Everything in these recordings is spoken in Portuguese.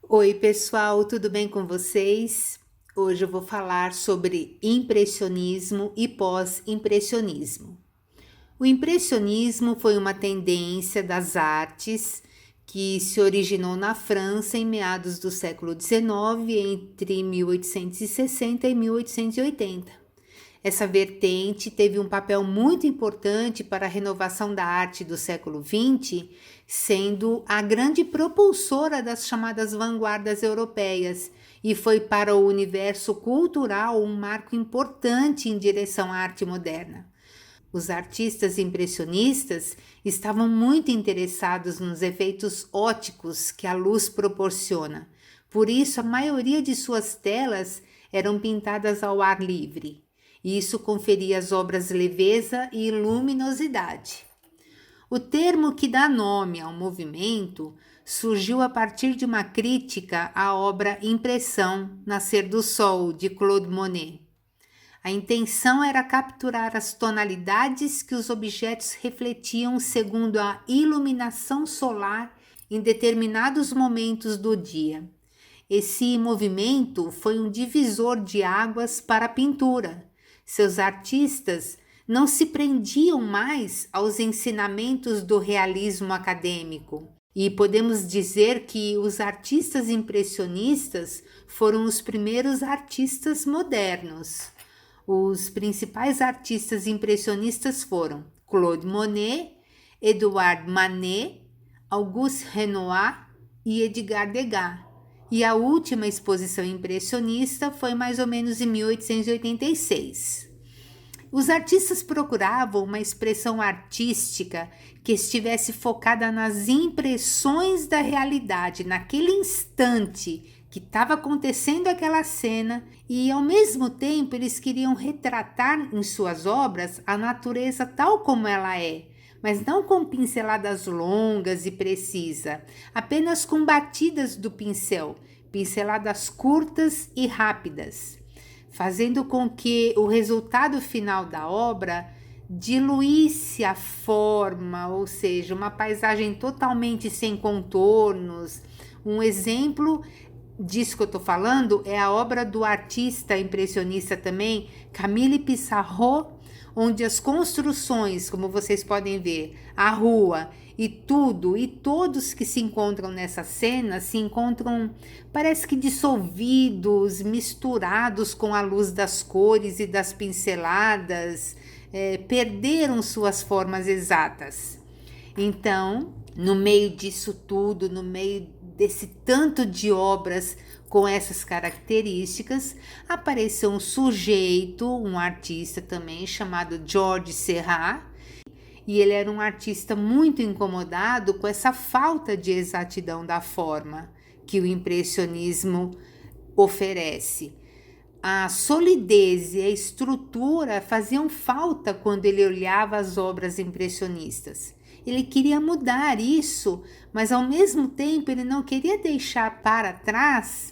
Oi, pessoal, tudo bem com vocês? Hoje eu vou falar sobre impressionismo e pós-impressionismo. O impressionismo foi uma tendência das artes que se originou na França em meados do século XIX, entre 1860 e 1880. Essa vertente teve um papel muito importante para a renovação da arte do século XX, sendo a grande propulsora das chamadas vanguardas europeias, e foi para o universo cultural um marco importante em direção à arte moderna. Os artistas impressionistas estavam muito interessados nos efeitos óticos que a luz proporciona. Por isso, a maioria de suas telas eram pintadas ao ar livre. Isso conferia às obras leveza e luminosidade. O termo que dá nome ao movimento surgiu a partir de uma crítica à obra Impressão, Nascer do Sol, de Claude Monet. A intenção era capturar as tonalidades que os objetos refletiam segundo a iluminação solar em determinados momentos do dia. Esse movimento foi um divisor de águas para a pintura. Seus artistas não se prendiam mais aos ensinamentos do realismo acadêmico. E podemos dizer que os artistas impressionistas foram os primeiros artistas modernos. Os principais artistas impressionistas foram Claude Monet, Edouard Manet, Auguste Renoir e Edgar Degas. E a última exposição impressionista foi mais ou menos em 1886. Os artistas procuravam uma expressão artística que estivesse focada nas impressões da realidade, naquele instante que estava acontecendo aquela cena, e ao mesmo tempo eles queriam retratar em suas obras a natureza tal como ela é, mas não com pinceladas longas e precisas, apenas com batidas do pincel, pinceladas curtas e rápidas, fazendo com que o resultado final da obra diluísse a forma, ou seja, uma paisagem totalmente sem contornos. Um exemplo disso que eu estou falando é a obra do artista impressionista também, Camille Pissarro, onde as construções, como vocês podem ver, a rua e tudo e todos que se encontram nessa cena se encontram, parece que dissolvidos, misturados com a luz das cores e das pinceladas, perderam suas formas exatas. Então, no meio disso tudo, no meio desse tanto de obras com essas características, apareceu um sujeito, um artista também, chamado Georges Seurat, e ele era um artista muito incomodado com essa falta de exatidão da forma que o impressionismo oferece. A solidez e a estrutura faziam falta quando ele olhava as obras impressionistas. Ele queria mudar isso, mas ao mesmo tempo ele não queria deixar para trás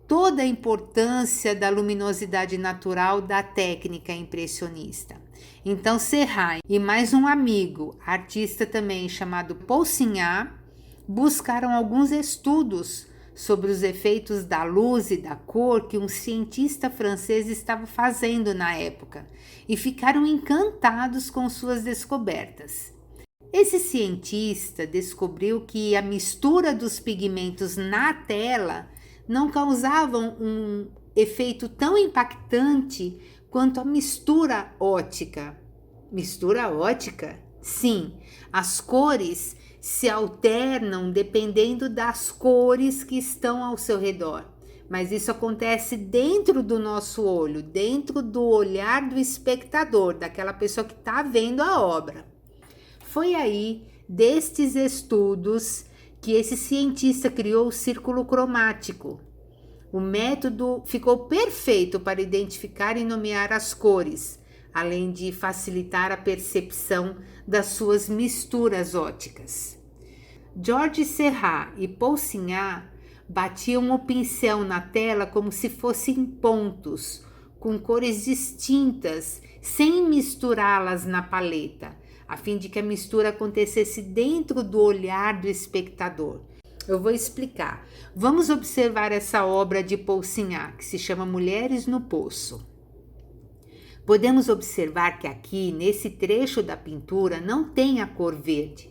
toda a importância da luminosidade natural da técnica impressionista. Então Seurat e mais um amigo, artista também chamado Poussinat, buscaram alguns estudos sobre os efeitos da luz e da cor que um cientista francês estava fazendo na época e ficaram encantados com suas descobertas. Esse cientista descobriu que a mistura dos pigmentos na tela não causavam um efeito tão impactante quanto a mistura ótica. Mistura ótica? Sim, as cores se alternam dependendo das cores que estão ao seu redor. Mas isso acontece dentro do nosso olho, dentro do olhar do espectador, daquela pessoa que está vendo a obra. Foi aí, destes estudos, que esse cientista criou o círculo cromático. O método ficou perfeito para identificar e nomear as cores, além de facilitar a percepção das suas misturas óticas. Georges Seurat e Poussinat batiam o pincel na tela como se fossem pontos, com cores distintas, sem misturá-las na paleta, a fim de que a mistura acontecesse dentro do olhar do espectador. Eu vou explicar. Vamos observar essa obra de Paul Signac, que se chama Mulheres no Poço. Podemos observar que aqui, nesse trecho da pintura, não tem a cor verde,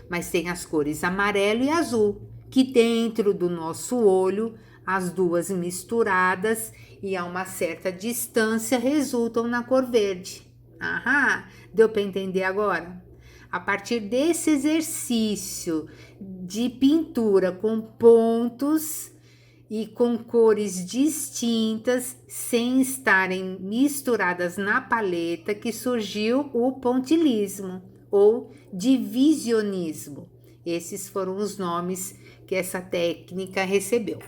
mas tem as cores amarelo e azul, que dentro do nosso olho, as duas misturadas e a uma certa distância resultam na cor verde. Aham, deu para entender agora? A partir desse exercício de pintura com pontos e com cores distintas, sem estarem misturadas na paleta, que surgiu o pontilhismo ou divisionismo. Esses foram os nomes que essa técnica recebeu.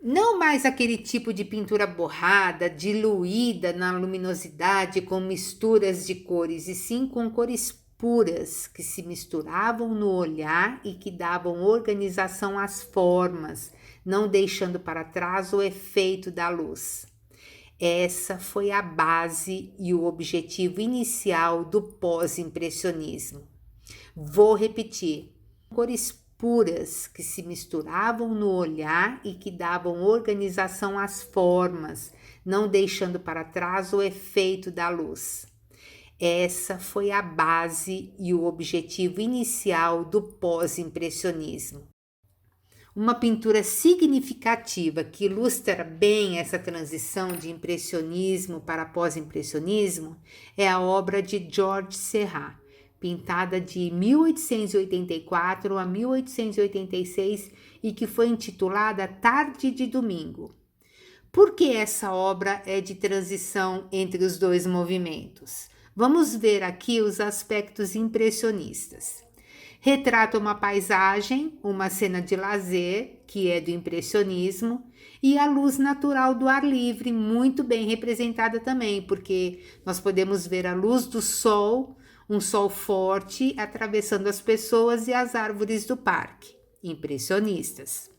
Não mais aquele tipo de pintura borrada, diluída na luminosidade com misturas de cores, e sim com cores puras que se misturavam no olhar e que davam organização às formas, não deixando para trás o efeito da luz. Essa foi a base e o objetivo inicial do pós-impressionismo. Vou repetir: cores puras que se misturavam no olhar e que davam organização às formas, não deixando para trás o efeito da luz. Essa foi a base e o objetivo inicial do pós-impressionismo. Uma pintura significativa que ilustra bem essa transição de impressionismo para pós-impressionismo é a obra de Georges Seurat, pintada de 1884 a 1886 e que foi intitulada Tarde de Domingo. Por que essa obra é de transição entre os dois movimentos? Vamos ver aqui os aspectos impressionistas. Retrata uma paisagem, uma cena de lazer, que é do impressionismo, e a luz natural do ar livre, muito bem representada também, porque nós podemos ver a luz do sol, um sol forte, atravessando as pessoas e as árvores do parque. Impressionistas.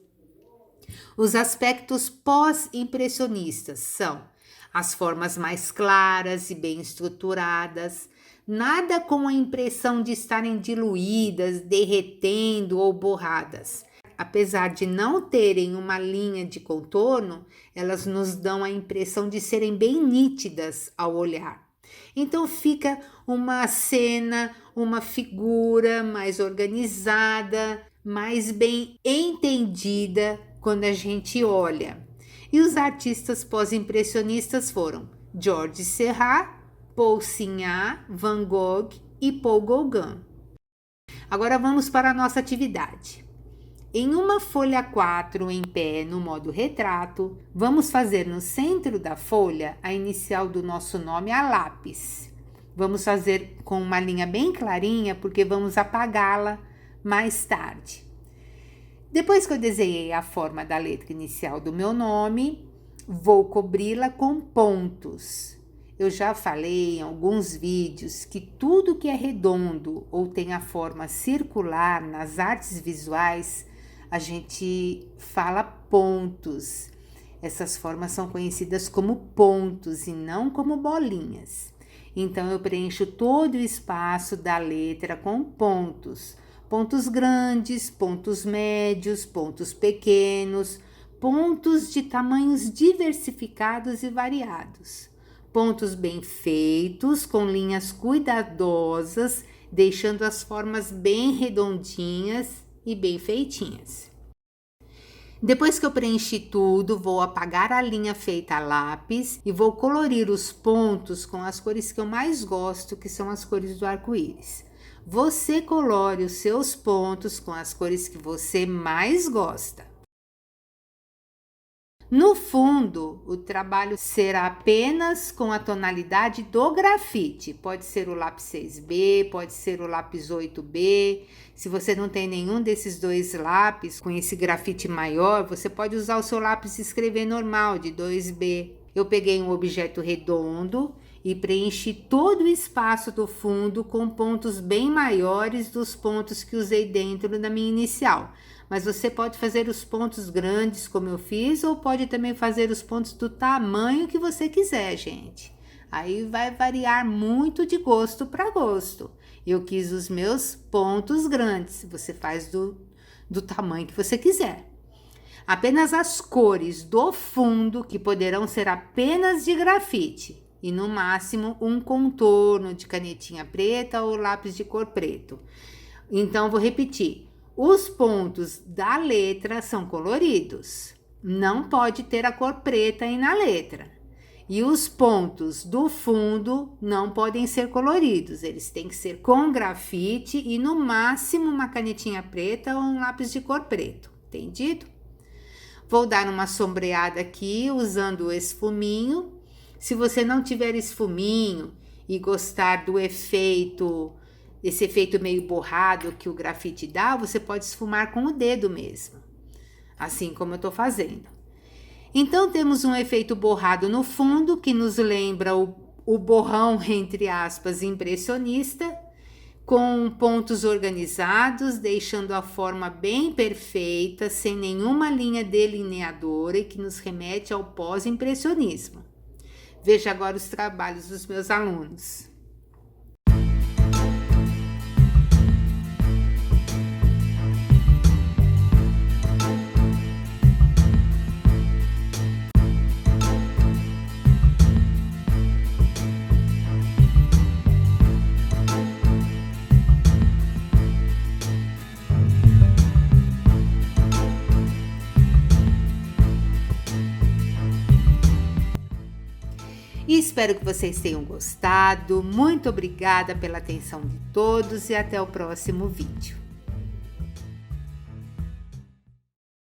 Os aspectos pós-impressionistas são as formas mais claras e bem estruturadas, nada com a impressão de estarem diluídas, derretendo ou borradas. Apesar de não terem uma linha de contorno, elas nos dão a impressão de serem bem nítidas ao olhar. Então fica uma cena, uma figura mais organizada, mais bem entendida quando a gente olha. E os artistas pós-impressionistas foram Georges Seurat, Paul Signac, Van Gogh e Paul Gauguin. Agora vamos para a nossa atividade. Em uma folha 4 em pé no modo retrato, vamos fazer no centro da folha a inicial do nosso nome a lápis. Vamos fazer com uma linha bem clarinha porque vamos apagá-la mais tarde. Depois que eu desenhei a forma da letra inicial do meu nome, vou cobri-la com pontos. Eu já falei em alguns vídeos que tudo que é redondo ou tem a forma circular nas artes visuais, a gente fala pontos. Essas formas são conhecidas como pontos e não como bolinhas. Então eu preencho todo o espaço da letra com pontos. Pontos grandes, pontos médios, pontos pequenos, pontos de tamanhos diversificados e variados. Pontos bem feitos, com linhas cuidadosas, deixando as formas bem redondinhas e bem feitinhas. Depois que eu preenchi tudo, vou apagar a linha feita a lápis e vou colorir os pontos com as cores que eu mais gosto, que são as cores do arco-íris. Você colore os seus pontos com as cores que você mais gosta. No fundo, o trabalho será apenas com a tonalidade do grafite. Pode ser o lápis 6B, pode ser o lápis 8B. Se você não tem nenhum desses dois lápis com esse grafite maior, você pode usar o seu lápis de escrever normal, de 2B. Eu peguei um objeto redondo e preenchi todo o espaço do fundo com pontos bem maiores dos pontos que usei dentro da minha inicial. Mas você pode fazer os pontos grandes como eu fiz, ou pode também fazer os pontos do tamanho que você quiser, gente. Aí vai variar muito de gosto para gosto. Eu quis os meus pontos grandes, você faz do do tamanho que você quiser. Apenas as cores do fundo, que poderão ser apenas de grafite, e no máximo um contorno de canetinha preta ou lápis de cor preto. Então, vou repetir. Os pontos da letra são coloridos. Não pode ter a cor preta aí na letra. E os pontos do fundo não podem ser coloridos. Eles têm que ser com grafite e no máximo uma canetinha preta ou um lápis de cor preto. Entendido? Vou dar uma sombreada aqui usando o esfuminho. Se você não tiver esfuminho e gostar do efeito, esse efeito meio borrado que o grafite dá, você pode esfumar com o dedo mesmo, assim como eu estou fazendo. Então, temos um efeito borrado no fundo, que nos lembra o borrão, entre aspas, impressionista, com pontos organizados, deixando a forma bem perfeita, sem nenhuma linha delineadora e que nos remete ao pós-impressionismo. Veja agora os trabalhos dos meus alunos. E espero que vocês tenham gostado. Muito obrigada pela atenção de todos e até o próximo vídeo.